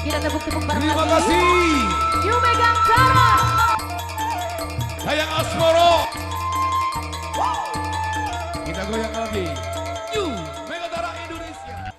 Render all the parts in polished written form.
Kita tepuk-tepuk bareng Terima lagi. kasih. Yuk megang cara. Sayang Asmoro. Kita goyang lagi. You Megatara Indonesia.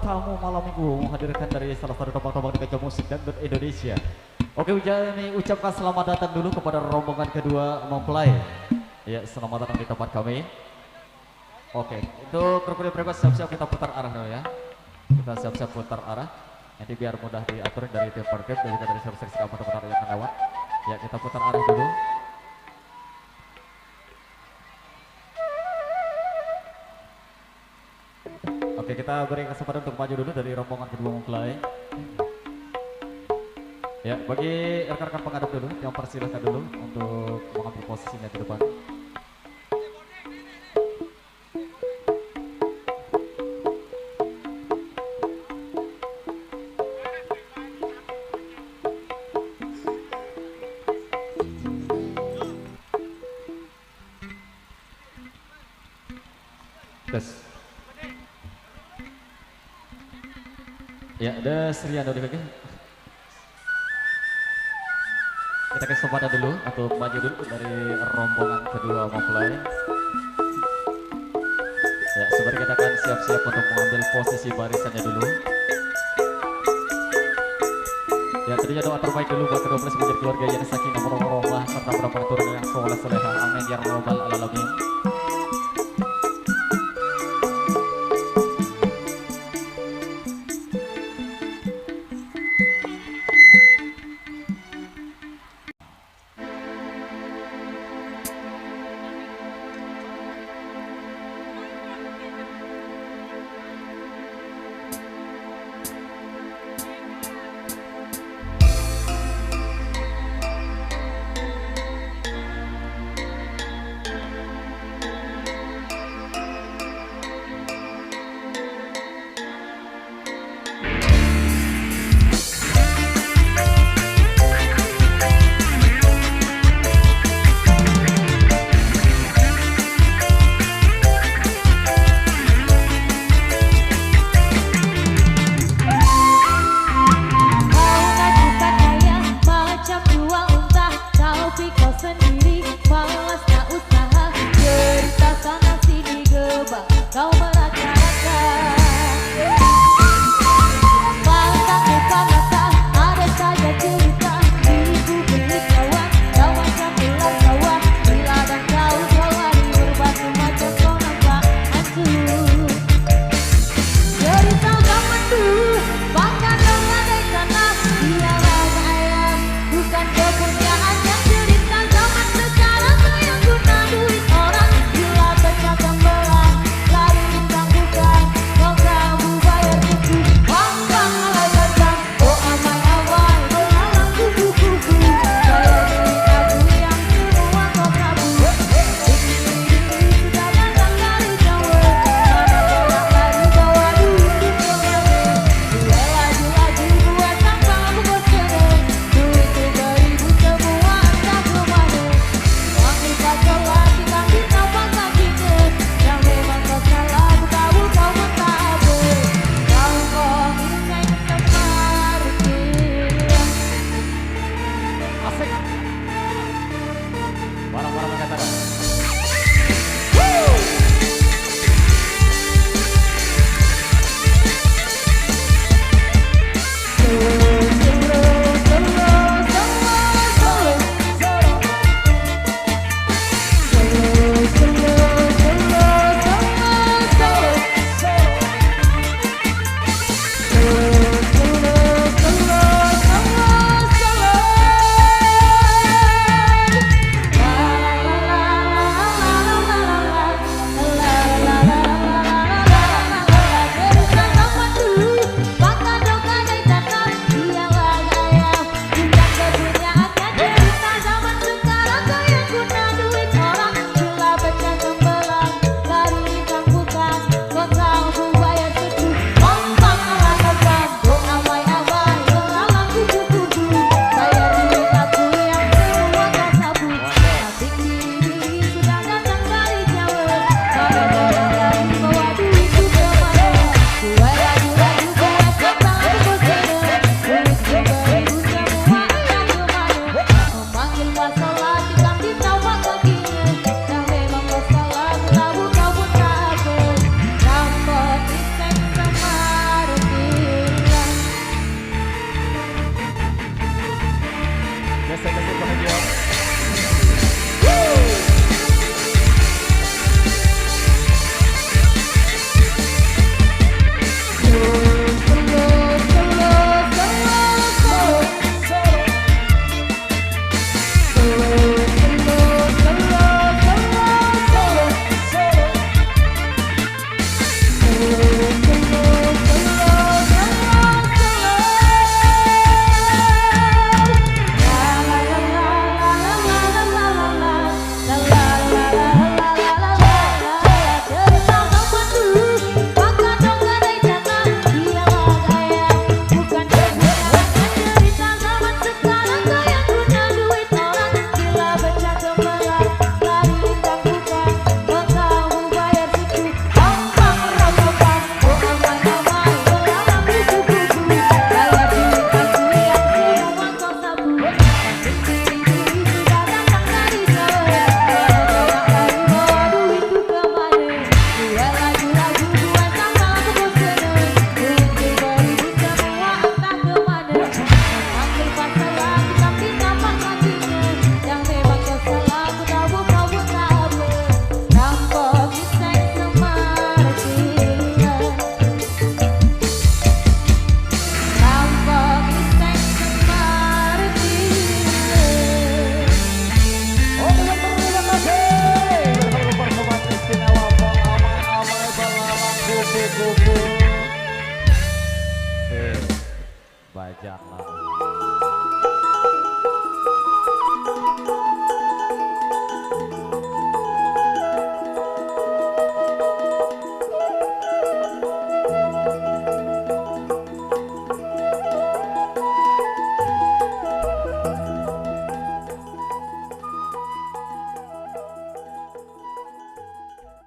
tamu malam minggu menghadirkan dari salah satu tombak-tombak di kancah musik dangdut Indonesia. Oke, ini ucapkan selamat datang dulu kepada rombongan kedua mempelai. Ya, selamat datang di tempat kami. Oke, itu kru berikut siap-siap kita putar arah dulu ya. Kita siap-siap putar arah. Nanti biar mudah diatur dari tim parkir dan juga dari service keamanan yang akan lewat. Ya, kita putar arah dulu. Oke, kita beri kesempatan untuk maju dulu dari rombongan kedua mempelai. Ya, bagi rekan-rekan pengadap dulu, yang persilahkan dulu untuk mengambil posisinya di depan. Tes. Ya, ada Rian dari kaki. Kita kasih kesempatan dulu untuk maju dulu dari rombongan kedua mempelai. Ya, sebentar kita akan siap-siap untuk mengambil posisi barisannya dulu. Ya, tentunya doa terbaik dulu buat kedua belas menjadi keluarga yang sakinah mawaddah serta berapa keturunan yang soleh solehah. Amin ya rabbal alamin. Bukan kepunyaannya cerita zaman sekarang tuh yang Jalan.